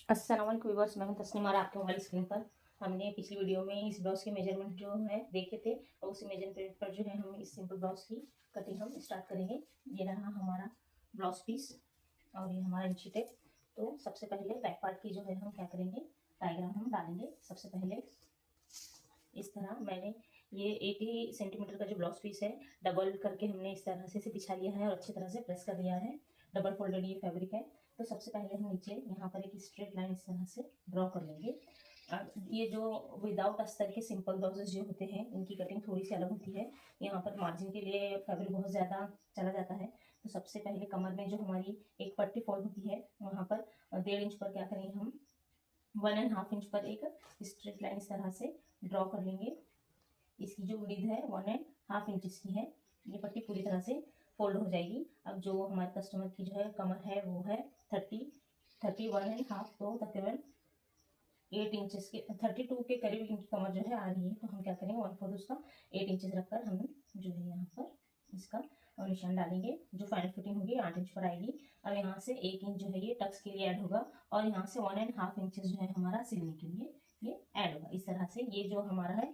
अस्सलाम वालेकुम व्यूअर्स, मैं हूं तस्नीम और आपके मोबाइल स्क्रीन पर हमने पिछली वीडियो में इस ब्लाउज के मेजरमेंट जो है देखे थे और उसी मेजरमेंट पर जो है हम इस सिंपल ब्लाउज की कटिंग हम स्टार्ट करेंगे। ये रहा हमारा ब्लाउज पीस और ये हमारा इंची टेप। तो सबसे पहले बैक पार्ट की जो है हम क्या करेंगे, डायग्राम हम डालेंगे। सबसे पहले इस तरह मैंने ये 80 सेंटीमीटर का जो ब्लाउज पीस है डबल करके हमने इस तरह से इसे बिछा लिया है और अच्छी तरह से प्रेस कर लिया है। डबल फोल्डेड ये फैब्रिक है। तो सबसे पहले हम नीचे यहाँ पर एक स्ट्रेट लाइन इस तरह से ड्रॉ कर लेंगे। अब ये जो विदाउट अस्तर के सिंपल ब्लाउजेज जो होते हैं इनकी कटिंग थोड़ी सी अलग होती है। यहाँ पर मार्जिन के लिए फैब्रिक बहुत ज़्यादा चला जाता है। तो सबसे पहले कमर में जो हमारी एक पट्टी फोल्ड होती है वहाँ पर 1.5 इंच पर क्या करेंगे हम 1.5 इंच पर एक स्ट्रेट लाइन इस तरह से ड्रॉ कर लेंगे। इसकी जो विड्थ है 1.5 इंच की है। ये पट्टी पूरी तरह से फोल्ड हो जाएगी। अब जो हमारे कस्टमर की जो है कमर है वो है 31.5, तो तकरीबन 8 इंचेस के 32 के करीब इनकी कमर जो है आ रही है। तो हम क्या करेंगे 1/4 उसका 8 इंचेस रखकर हम जो है यहाँ पर इसका निशान डालेंगे। जो फाइनल फिटिंग होगी 8 इंच पर आएगी। अब यहाँ से 1 इंच जो है ये टक्स के लिए ऐड होगा और यहाँ से 1.5 इंचेस जो है हमारा सिलने के लिए ये ऐड होगा। इस तरह से ये जो हमारा है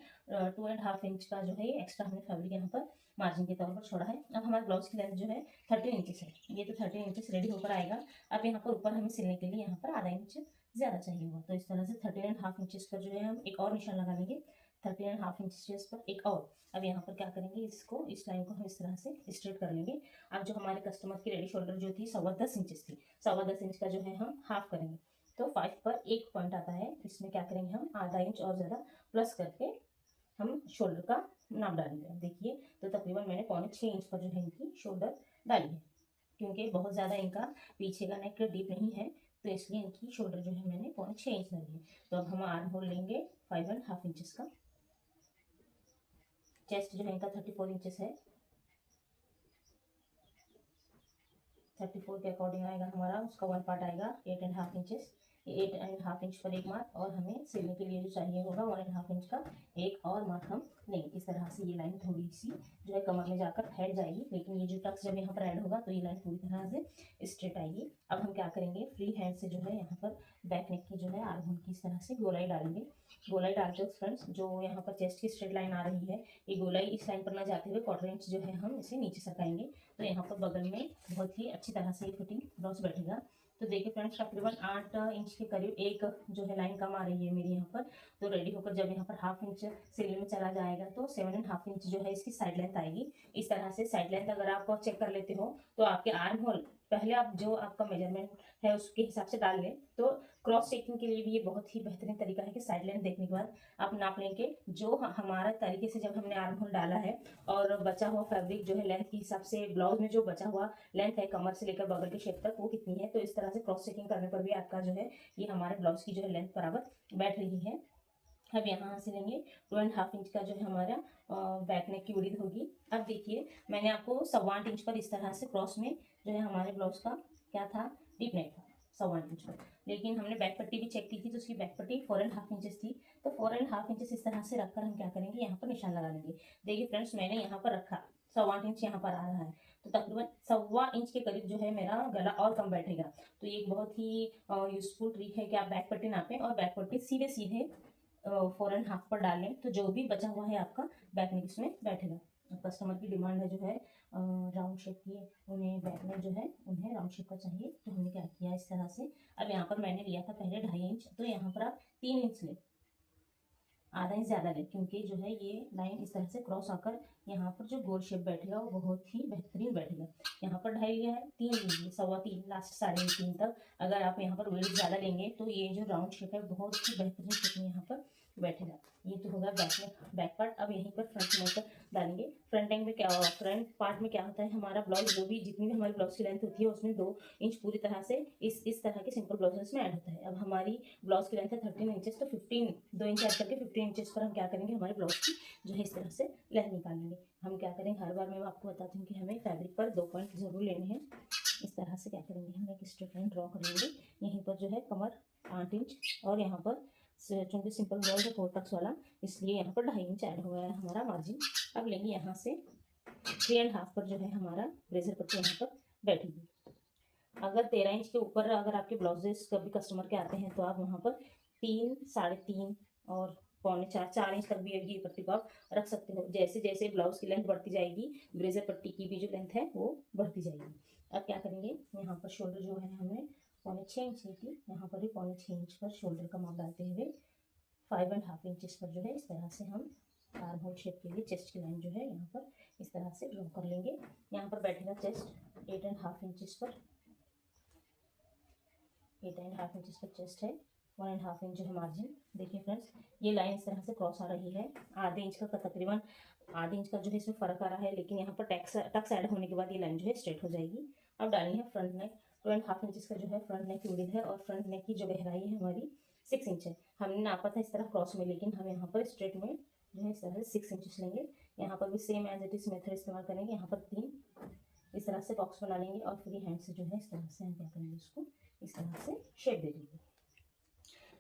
2.5 इंच का जो है ये एक्स्ट्रा हमने फैब्रिक यहाँ पर मार्जिन के तौर पर छोड़ा है। अब हमारे ब्लाउज की लेंथ जो है 13 इंचेस है। ये तो 13 इंचेस रेडी होकर आएगा। अब यहाँ पर ऊपर हमें सिलने के लिए यहाँ पर आधा इंच ज़्यादा चाहिए होगा। तो इस तरह से 13.5 इंचेस पर जो है हम एक और निशान लगा लेंगे। 13.5 इंचेस पर एक और। अब यहाँ पर क्या करेंगे, इसको इस लाइन को हम इस तरह से स्ट्रेट कर लेंगे। अब जो हमारे कस्टमर की रेडी शोल्डर जो थी 10.25 इंचेस थी, 10.25 इंच का जो है हम हाफ करेंगे। तो 5 पर एक पॉइंट आता है, इसमें क्या करेंगे हम आधा इंच और ज़्यादा प्लस करके हम शोल्डर का नाप डालेंगे। देखिए तो तकरीबन मैंने 6.25 इंच पर जो है इनकी शोल्डर डाली है, क्योंकि बहुत ज़्यादा इनका पीछे का नेक डीप नहीं है तो इसलिए इनकी शोल्डर जो है मैंने 6.25 इंच डाली है। तो अब हम आर्म होल लेंगे 5.5 इंचेस का। चेस्ट जो है इनका 34 इंचेस है। 34 के अकॉर्डिंग आएगा हमारा, उसका 1 पार्ट आएगा 8.5 इंचेस। ये 8.5 इंच पर एक मार्क और हमें सिलने के लिए जो चाहिए होगा 1.5 इंच का एक और मार्क हम लेंगे। इस तरह से ये लाइन थोड़ी सी जो है कमर में जाकर फैल जाएगी, लेकिन ये जो टक्स जब यहाँ पर ऐड होगा तो ये लाइन पूरी तरह से स्ट्रेट आएगी। अब हम क्या करेंगे, फ्री हैंड से जो है यहाँ पर बैक नेक की जो है आर्म होल की इस तरह से गोलाई डालेंगे। गोलाई डालते हो फ्रेंड्स, जो यहाँ पर चेस्ट की स्ट्रेट लाइन आ रही है ये गोलाई इस लाइन पर ना जाते हुए 1/4 इंच जो है हम इसे नीचे सरकाएंगे। तो यहाँ पर बगल में बहुत ही अच्छी तरह से ये फिटिंग ब्लाउज बैठेगा। तो देखिए फ्रेंड्स तकरीबन 8 इंच के करीब एक जो है लाइन कम आ रही है मेरी यहाँ पर। तो रेडी होकर जब यहाँ पर 1/2 इंच सिलने में चला जाएगा तो 7.5 इंच जो है इसकी साइड लेंथ आएगी। इस तरह से साइड लेंथ अगर आप चेक कर लेते हो तो आपके आर्म होल पहले आप जो आपका मेजरमेंट है उसके हिसाब से डाल लें। तो क्रॉस चेकिंग के लिए भी ये बहुत ही बेहतरीन तरीका है कि साइड लेंथ देखने के बाद आप नाप लेंगे। जो हमारा तरीके से जब हमने आर्म होल डाला है और बचा हुआ फैब्रिक जो है लेंथ के हिसाब से ब्लाउज में जो बचा हुआ लेंथ है कमर से लेकर बगल के शेप तक वो कितनी है, तो इस तरह से क्रॉस चेकिंग करने पर भी आपका जो है ये हमारे ब्लाउज की जो है लेंथ बराबर बैठ रही है। अब यहाँ से लेंगे 2.5 इंच का जो है हमारा बैक नेक की विड्थ होगी। अब देखिए मैंने आपको 8.25 इंच पर इस तरह से क्रॉस में जो है हमारे ब्लाउज का क्या था, डीप नेक था 8.25 इंच पर। लेकिन हमने बैक पट्टी भी चेक की थी तो उसकी बैक पट्टी 4.5 इंचेस थी। तो 4.5 इंचेस इस तरह से रखकर हम क्या करेंगे, यहाँ पर निशान लगा लेंगे। देखिए फ्रेंड्स मैंने यहाँ पर रखा 8.25 इंच यहाँ पर आ रहा है, तो तकरीबन 1.25 इंच के करीब जो है मेरा गला और कम बैठेगा। तो ये एक बहुत ही यूजफुल ट्रिक है कि आप बैक पट्टी नापें और बैक पट्टी सीधे सीधे 4.5 पर डालें तो जो भी बचा हुआ है आपका बैक नेक इसमें बैठेगा। कस्टमर की डिमांड है जो है राउंड शेप की, उन्हें बैक नेक जो है उन्हें राउंड शेप का चाहिए। तो हमने क्या किया इस तरह से, अब यहाँ पर मैंने लिया था पहले 2.5 इंच, तो यहाँ पर आप 3 इंच लें, आधा इंच ज़्यादा लें, क्योंकि जो है ये लाइन इस तरह से क्रॉस आकर यहाँ पर जो गोल शेप बैठेगा वो बहुत ही बेहतरीन बैठेगा। यहाँ पर 2.5 लिया है, 3 लीजिए, 3.25 लास्ट 3.5 तक। अगर आप यहाँ पर वेट ज़्यादा लेंगे तो ये जो राउंड शेप है बहुत ही बेहतरीन शेप में यहाँ पर बैठेगा। ये तो होगा बैक में बैक पार्ट। अब यहीं पर फ्रंट नेक डालेंगे। फ्रंट नेक में क्या होगा, फ्रंट पार्ट में क्या होता है, हमारा ब्लाउज जो भी जितनी भी हमारी ब्लाउज की लेंथ होती है उसमें 2 इंच पूरी तरह से इस तरह के सिंपल ब्लाउजेस में ऐड होता है। अब हमारी ब्लाउज की लेंथ है 13 इंचेस, तो 2 इंच ऐड करके 15 इंचेस पर हम क्या करेंगे, हमारे ब्लाउज की जो है इस तरह से लेंथ निकालेंगे। हम क्या करेंगे, हर बार मैं आपको बताती हूँ कि हमें फैब्रिक पर 2 पॉइंट जरूर लेने हैं। इस तरह से क्या करेंगे, हम एक स्ट्रेट लाइन ड्रॉ करेंगे। यहीं पर जो है कमर 8 इंच और यहाँ पर चूंकि सिंपल ब्लाउज है 4 टक्स वाला, इसलिए यहाँ पर 2.5 इंच ऐड हो गया है हमारा मार्जिन। अब लेंगे यहाँ से 3.5 पर जो है हमारा ब्लेजर पट्टी यहाँ पर बैठेगी। अगर 13 इंच के ऊपर अगर आपके ब्लाउजेस कभी कस्टमर के आते हैं तो आप वहाँ पर 3, 3.5 और 4.25 इंच तक भी ये पट्टी को आप रख सकते हो। जैसे जैसे ब्लाउज की लेंथ बढ़ती जाएगी, ब्लेजर पट्टी की भी जो लेंथ है वो बढ़ती जाएगी। अब क्या करेंगे, यहाँ पर शोल्डर जो है हमें 6.25 इंच ली थी, यहाँ पर भी 6.25 इंच पर शोल्डर का माप डालते हुए 5.5 इंचेस पर जो है इस तरह से हम आर्म होल शेप के लिए चेस्ट की लाइन जो है यहाँ पर इस तरह से ड्रॉ कर लेंगे। यहाँ पर बैठेगा चेस्ट 8.5 इंचेस पर, 8.5 इंचेस पर चेस्ट है, 1.5 इंच जो है मार्जिन। देखिए फ्रेंड्स, ये लाइन इस तरह से क्रॉस आ रही है, आधे इंच का तकरीबन आधे इंच का जो है इसमें फ़र्क आ रहा है, लेकिन यहाँ पर टक्स ऐड होने के बाद ये लाइन जो है स्ट्रेट हो जाएगी। अब डालनी है फ्रंट नेक। 2.5 इंचेस का जो है फ्रंट नेक की विड्थ है और फ्रंट नेक की जो गहराई है हमारी 6 इंच है। हमने नापा था इस तरह क्रॉस में, लेकिन हम यहाँ पर स्ट्रेट में जो है इस तरह से 6 इंचेस लेंगे। यहाँ पर भी same as it is method इस्तेमाल करेंगे। यहाँ पर 3 इस तरह से बॉक्स बना लेंगे और फ्री हैंड से जो है इस तरह से हम क्या करेंगे, इसको इस तरह से शेप दे देंगे।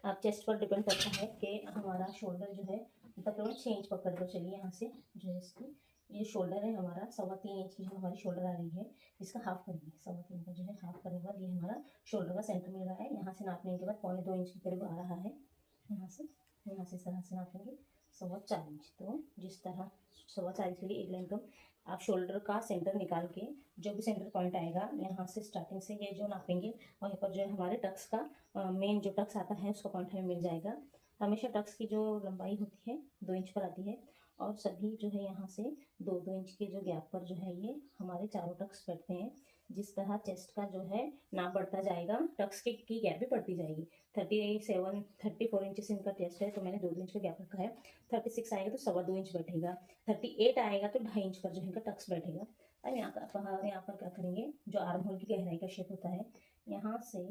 अब चेस्ट पर डिपेंड करता है कि हमारा शोल्डर जो है तकरीबन 6 इंच पकड़ कर चलिए। यहाँ से जो है इसकी ये शोल्डर है हमारा 3.25 इंच की जो हमारी शोल्डर आ रही है, इसका हाफ करेंगे। 3.25 का जो है हाफ करने के बाद ये हमारा शोल्डर का सेंटर मिल रहा है। यहाँ से नापने के बाद 2.25 इंच के करीब आ रहा है। यहाँ से इस तरह से नापेंगे 4.25 इंच। तो जिस तरह 4.25 इंच के लिए एक लाइन तो आप शोल्डर का सेंटर निकाल के जो भी सेंटर पॉइंट आएगा यहाँ से स्टार्टिंग से ये जो नापेंगे वहीं पर जो है हमारे टक्स का मेन जो टक्स आता है उसका पॉइंट हमें मिल जाएगा। हमेशा टक्स की जो लंबाई होती है 2 इंच पर आती है और सभी जो है यहाँ से 2-2 इंच के जो गैप पर जो है ये हमारे चारों टक्स बैठते हैं। जिस तरह चेस्ट का जो है नाप बढ़ता जाएगा टक्स की गैप भी बढ़ती जाएगी। 34 इंचेस इनका चेस्ट है तो मैंने 2-2 इंच का गैप रखा है। 36 आएगा तो 2.25 इंच बैठेगा। 38 आएगा तो 2.5 इंच पर जो है टक्स बैठेगा। अब यहाँ पर क्या करेंगे, जो आर्म होल की गहराई का शेप होता है यहाँ से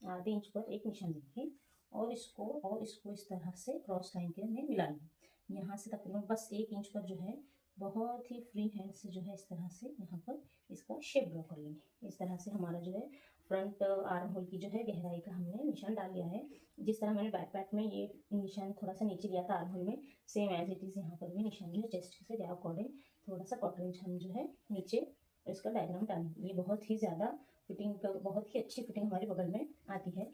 आधे इंच पर एक निशान लेंगे और इसको इस तरह से क्रॉस लाइन के में मिला लेंगे। यहाँ से तकरीबन बस 1 इंच पर जो है बहुत ही फ्री हैंड से जो है इस तरह से यहाँ पर इसका शेप ड्रॉ कर लेंगे। इस तरह से हमारा जो है फ्रंट आर्म होल की जो है गहराई का हमने निशान डाल लिया है। जिस तरह मैंने बैक पैट में ये निशान थोड़ा सा नीचे लिया था आर्म होल में, सेम एज इट इज़ यहाँ पर भी निशान जो है चेस्ट से गैप अकॉर्डिंग थोड़ा सा 1/4 इंच हम जो है नीचे इसका डायग्राम डालेंगे। ये बहुत ही ज़्यादा फिटिंग का बहुत ही अच्छी फिटिंग हमारे बगल में आती है।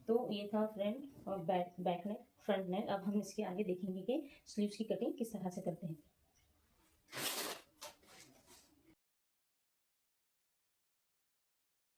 तो ये था फ्रंट और बैक नेक फ्रंट नेक। अब हम इसके आगे देखेंगे कि स्लीव्स की कटिंग किस तरह से करते हैं।